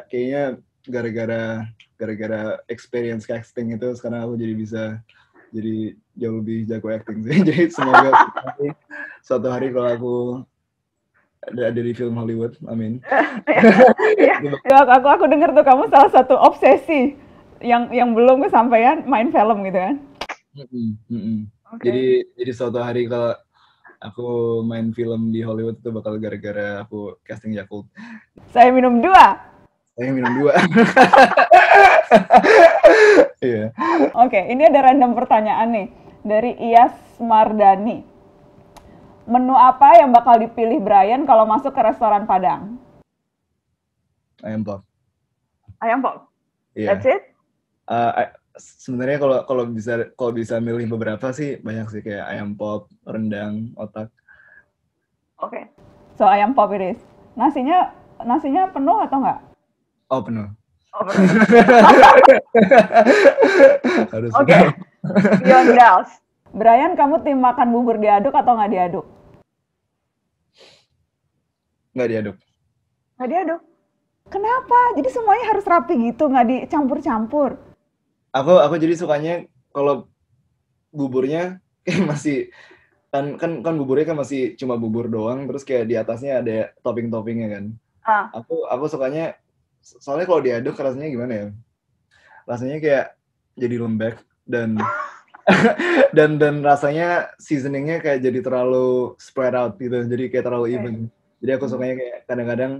kayaknya gara-gara experience casting itu, sekarang aku jadi bisa jadi jauh lebih jago acting sih. Jadi semoga suatu hari kalau aku ada di film Hollywood, amin. Aku dengar tuh kamu salah satu obsesi yang belum kesampaian main film gitu kan? Okay. Jadi suatu hari kalau aku main film di Hollywood itu bakal gara-gara aku casting Yakult. Saya minum 2. Iya. Oke, ini ada random pertanyaan nih dari Iyas Mardani. Menu apa yang bakal dipilih Brian kalau masuk ke restoran Padang? Ayam pop. Yeah. That's it? Sebenarnya kalau bisa milih beberapa sih banyak sih, kayak ayam pop, rendang, otak. Oke. So ayam pop it is. Nasinya penuh atau enggak? Oh, penuh. Oke. Beyond doubt. Brian, kamu tim makan bubur diaduk atau nggak diaduk? Nggak diaduk. Kenapa? Jadi semuanya harus rapi gitu, nggak dicampur-campur? Aku jadi sukanya kalau buburnya kayak masih kan buburnya kan masih cuma bubur doang, terus kayak di atasnya ada topping-toppingnya kan. Aku sukanya, soalnya kalau diaduk rasanya gimana ya? Rasanya kayak jadi lembek dan dan rasanya seasoningnya kayak jadi terlalu spread out gitu, jadi kayak terlalu even. Jadi aku sukanya kayak kadang-kadang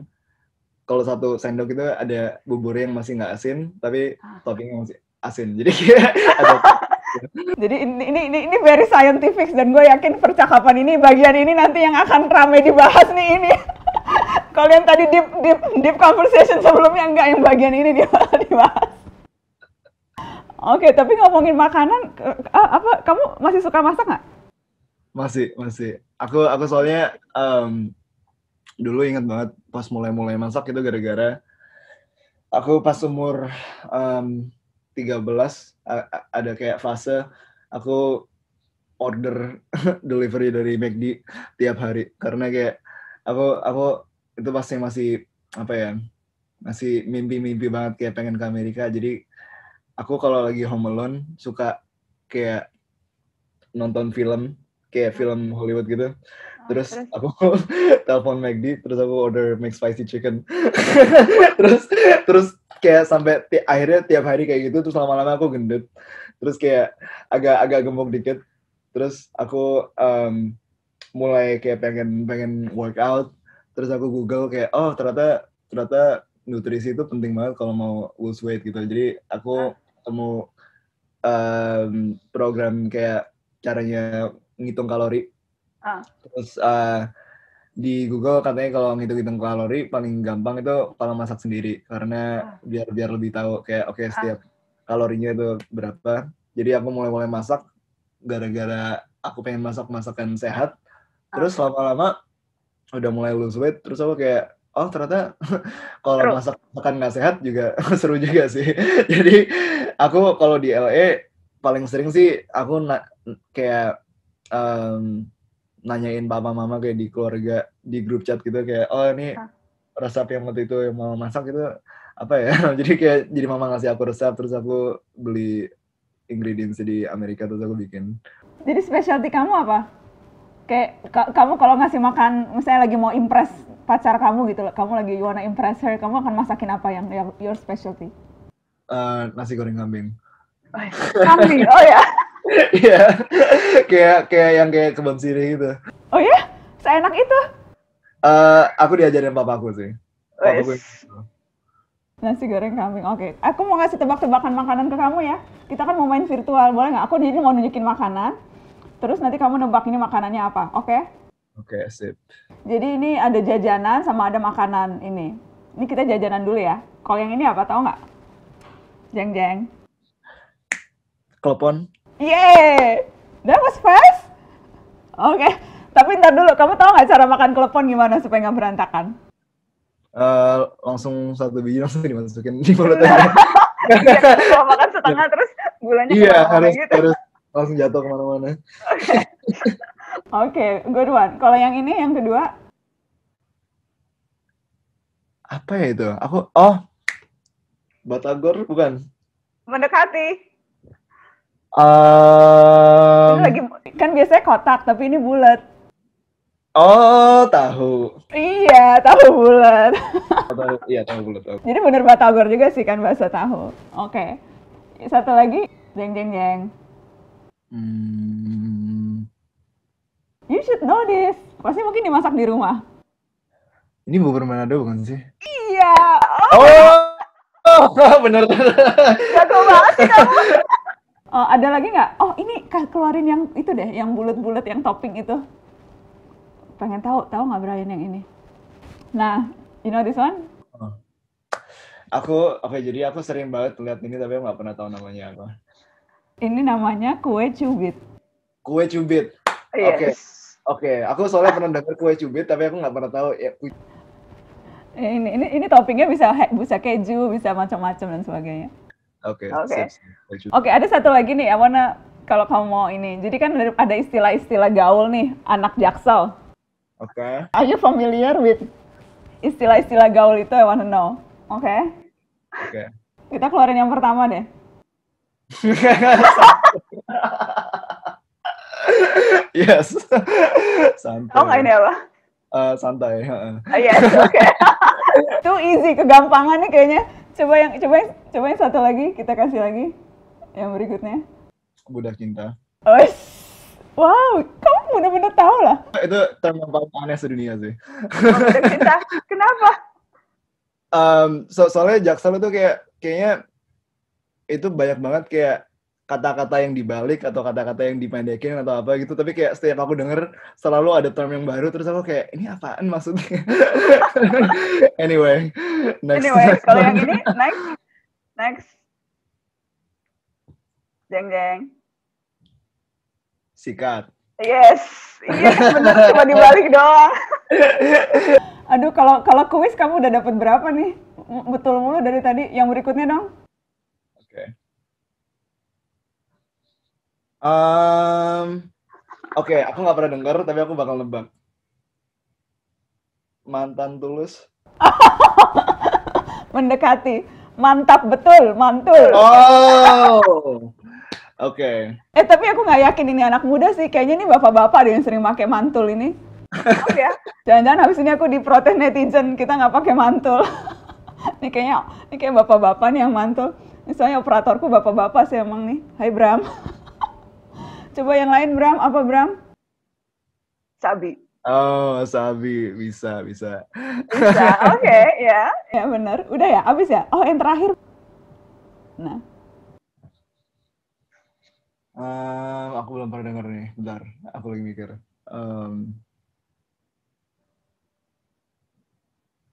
kalau satu sendok itu ada bubur yang masih nggak asin, tapi toppingnya masih asin. Jadi kayak ada. Jadi ini very scientific, dan gue yakin percakapan ini, bagian ini nanti yang akan ramai dibahas nih ini. Kalau yang tadi deep conversation sebelumnya enggak, yang bagian ini dibahas. Oke, tapi ngomongin makanan, kamu masih suka masak nggak? Masih. Aku soalnya dulu ingat banget pas mulai masak itu gara-gara aku pas umur 13 ada kayak fase aku order delivery dari McD tiap hari, karena kayak aku itu pasti masih apa ya, masih mimpi banget kayak pengen ke Amerika. Jadi aku kalau lagi home alone suka kayak nonton film, kayak film Hollywood gitu. Terus aku telepon McD, terus aku order McSpicy chicken. terus kayak sampai akhirnya tiap hari kayak gitu, terus lama-lama aku gendut. Terus kayak agak gemuk dikit. Terus aku mulai kayak pengen workout. Terus aku Google kayak, oh ternyata nutrisi itu penting banget kalau mau lose weight gitu. Jadi aku ketemu program kayak caranya ngitung kalori. Terus di Google katanya kalau ngitung kalori paling gampang itu kalau masak sendiri, karena biar lebih tahu kayak oke, setiap kalorinya itu berapa. Jadi aku mulai masak gara-gara aku pengen masakan sehat. Terus lama-lama udah mulai lose weight, terus aku kayak, oh ternyata kalau masakan nggak sehat juga seru juga sih. Jadi aku kalau di LA paling sering sih aku kayak nanyain papa mama kayak di keluarga, di grup chat gitu, kayak oh ini resep yang waktu itu yang mama masak itu apa ya. Jadi kayak mama ngasih aku resep, terus aku beli ingredients di Amerika, terus aku bikin. Jadi specialty kamu apa? Kayak kamu kalau ngasih makan, misalnya lagi mau impress pacar kamu gitu, kamu lagi you wanna impress her, kamu akan masakin apa yang your specialty? Nasi goreng kambing. Kambing, oh ya? Iya, kayak yang kayak kebun sirih gitu. Oh ya? Seenak itu? Aku diajarin papaku sih. Papaku. Wes. Nasi goreng kambing. Oke. Aku mau ngasih tebak-tebakan makanan ke kamu ya. Kita kan mau main virtual, boleh nggak? Aku jadi mau nunjukin makanan. Terus nanti kamu nebak ini makanannya apa, oke? Oke, sip. Jadi ini ada jajanan sama ada makanan ini. Ini kita jajanan dulu ya. Kalau yang ini apa, tahu nggak? Jeng jeng. Klepon. Yeay! That was fast. Oke. Tapi ntar dulu, kamu tahu nggak cara makan klepon gimana supaya nggak berantakan? Langsung satu biji langsung dimasukin di mulut aja. Kalau makan setengah terus gulanya Iya, kemana-mana harus gitu. harus langsung jatuh kemana-mana. Oke, good one. Kalau yang ini, yang kedua, Apa ya itu? Batagor bukan? mendekati. Um, Ini lagi, kan biasanya kotak, tapi ini bulat. Tahu. Iya, tahu bulat. Iya, tahu bulat. Tahu. Jadi bener batagor juga sih kan bahasa tahu. Oke. Satu lagi, jeng jeng jeng. You should know this. Pasti mungkin dimasak di rumah. Ini bubur Manado bukan sih? Iya. Bener. Jago banget sih kamu. Ada lagi nggak? Oh, ini keluarin yang itu deh, yang bulat-bulat, yang topping itu. Pengen tahu nggak Brian yang ini? Nah, you know this one? Jadi aku sering banget lihat ini tapi aku nggak pernah tahu namanya apa. Ini namanya kue cubit. Kue cubit. Yes. Oke. Aku soalnya pernah dengar kue cubit tapi aku nggak pernah tahu ya. Ini toppingnya bisa keju, bisa macam-macam dan sebagainya. Oke. Oke, ada satu lagi nih, kalau kamu mau ini. Jadi kan ada istilah-istilah gaul nih, anak Jaksel. Oke. Are you familiar with istilah-istilah gaul itu? I wanna know. Oke. Kita keluarin yang pertama deh. Yes. Santai. Oh, nggak ini apa? Santai. Yes, oke. Too easy, kegampangannya kayaknya. Coba yang satu lagi, kita kasih lagi. Yang berikutnya. Budak cinta. Wow, kamu bener-bener tahu lah. Itu term yang paling aneh sedunia sih. Budak cinta, kenapa? Soalnya Jaksel itu kayaknya itu banyak banget kayak kata-kata yang dibalik atau kata-kata yang dipendekin atau apa gitu, tapi kayak setiap aku denger selalu ada term yang baru, terus aku kayak ini apaan maksudnya. Anyway, kalau yang ini next jeng jeng. Sikat. Yes bener, cuma dibalik doang. Aduh, kalau kuis kamu udah dapat berapa nih? Betul mulu dari tadi. Yang berikutnya dong. Oke, aku nggak pernah dengar tapi aku bakal nebak. Mantan tulus. Mendekati. Mantap betul, mantul. Oke. Tapi aku nggak yakin ini anak muda sih. Kayaknya ini bapak-bapak deh yang sering pakai mantul ini. Oh ya? Jangan-jangan habis ini aku diprotes netizen, kita nggak pakai mantul. Ini kayak bapak-bapak nih yang mantul. Misalnya operatorku bapak-bapak sih emang nih. Hai Bram. Coba yang lain Bram, apa Bram? Sabi. Sabi, bisa. Oke, ya. Ya benar. Udah ya, abis ya? Oh, yang terakhir. Nah. Aku belum pernah denger nih. Bentar, aku lagi mikir.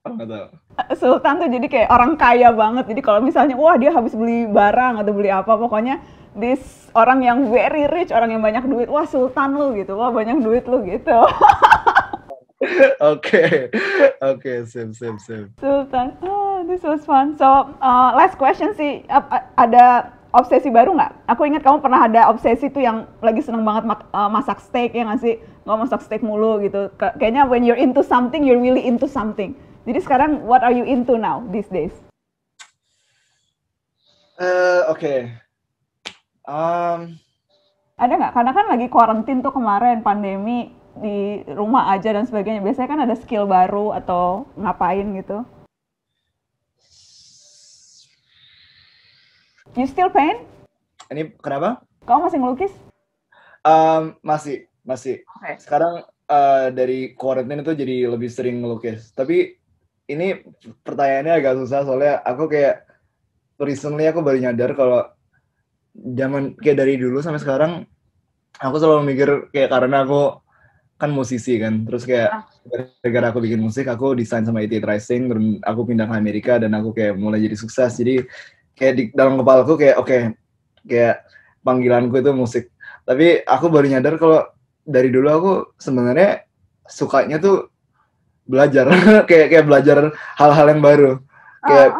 Nggak tahu. Sultan tuh jadi kayak orang kaya banget. Jadi kalau misalnya, wah dia habis beli barang atau beli apa, pokoknya this orang yang very rich, orang yang banyak duit, wah sultan lu gitu, wah banyak duit lu gitu. Oke, sip. Sultan, this was fun. So, last question sih, ada obsesi baru nggak? Aku ingat kamu pernah ada obsesi tuh yang lagi seneng banget masak steak, ya nggak sih? Nggak masak steak mulu gitu. Kayaknya when you're into something, you're really into something. Jadi sekarang, what are you into now, these days? Oke. Ada nggak? Karena kan lagi quarantine tuh kemarin, pandemi, di rumah aja dan sebagainya. Biasanya kan ada skill baru atau ngapain gitu. You still paint? Ini kenapa? Kamu masih ngelukis? Masih. Okay. Sekarang dari quarantine itu jadi lebih sering ngelukis. Tapi ini pertanyaannya agak susah soalnya aku kayak recently aku baru nyadar kalau zaman kayak dari dulu sampai sekarang aku selalu mikir kayak karena aku kan musisi kan, terus kayak gara-gara aku bikin musik, aku desain sama 88 Rising, dan aku pindah ke Amerika dan aku kayak mulai jadi sukses. Jadi kayak di dalam kepalaku kayak oke, kayak panggilanku itu musik. Tapi aku baru nyadar kalau dari dulu aku sebenarnya sukanya tuh belajar, kayak belajar hal-hal yang baru. Kayak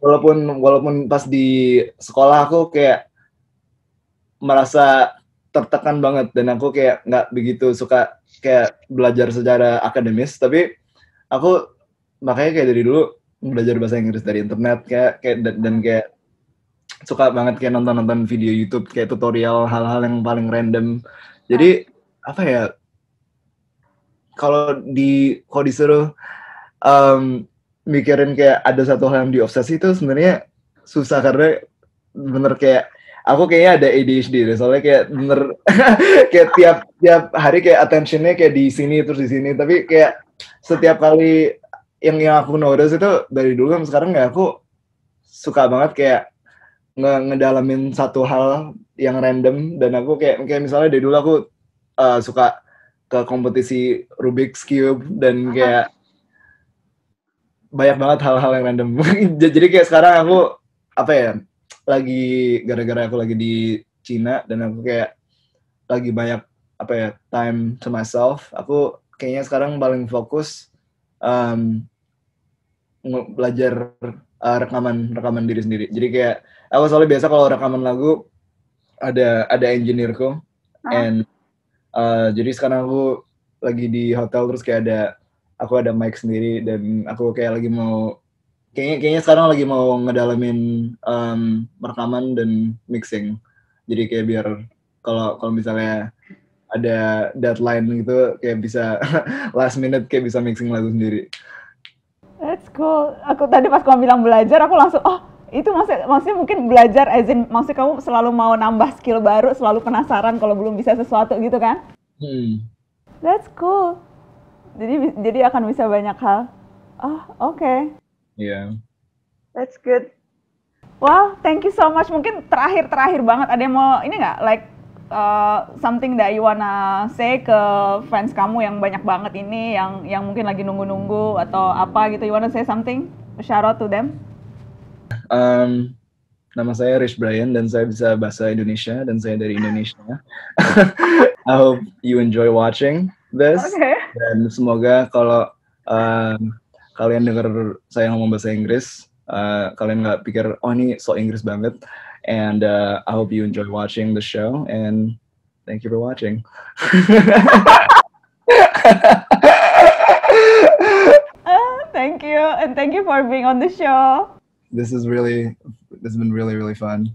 walaupun pas di sekolah aku kayak merasa tertekan banget dan aku kayak nggak begitu suka kayak belajar secara akademis, tapi aku makanya kayak dari dulu belajar bahasa Inggris dari internet kayak dan kayak suka banget kayak nonton video YouTube kayak tutorial hal-hal yang paling random. Jadi apa ya, kalau disuruh mikirin kayak ada satu hal yang diobsesi itu sebenarnya susah karena bener kayak aku kayaknya ada ADHD deh, soalnya kayak bener kayak tiap hari kayak attentionnya kayak di sini terus di sini, tapi kayak setiap kali yang aku notice itu dari dulu sampai sekarang ya aku suka banget kayak ngedalamin satu hal yang random, dan aku kayak misalnya dari dulu aku suka ke kompetisi Rubik's Cube dan kayak banyak banget hal-hal yang random. Jadi kayak sekarang aku apa ya, lagi gara-gara aku lagi di Cina dan aku kayak lagi banyak apa ya time to myself, aku kayaknya sekarang paling fokus belajar rekaman diri sendiri. Jadi kayak aku selalu biasa kalau rekaman lagu ada engineerku, and jadi sekarang aku lagi di hotel terus kayak aku ada mic sendiri dan aku kayak lagi mau kayaknya sekarang lagi mau ngedalamin rekaman dan mixing. Jadi kayak biar kalau misalnya ada deadline gitu kayak bisa last minute kayak bisa mixing lagu sendiri. That's cool. Aku tadi pas kamu bilang belajar, aku langsung itu maksudnya mungkin belajar as in maksudnya kamu selalu mau nambah skill baru, selalu penasaran kalau belum bisa sesuatu gitu kan? That's cool. Jadi akan bisa banyak hal. Okay. Yeah. That's good. Wow, thank you so much. Mungkin terakhir banget ada yang mau ini nggak, like something that you wanna say ke fans kamu yang banyak banget ini, yang mungkin lagi nunggu-nunggu atau apa gitu. You wanna say something? Shout out to them. Nama saya Rich Brian dan saya bisa bahasa Indonesia dan saya dari Indonesia. I hope you enjoy watching this. Okay. Dan semoga kalau kalian dengar saya ngomong bahasa Inggris, kalian nggak pikir ini so Inggris banget. And I hope you enjoy watching the show, and thank you for watching. Thank you, and thank you for being on the show. This has been really, really fun.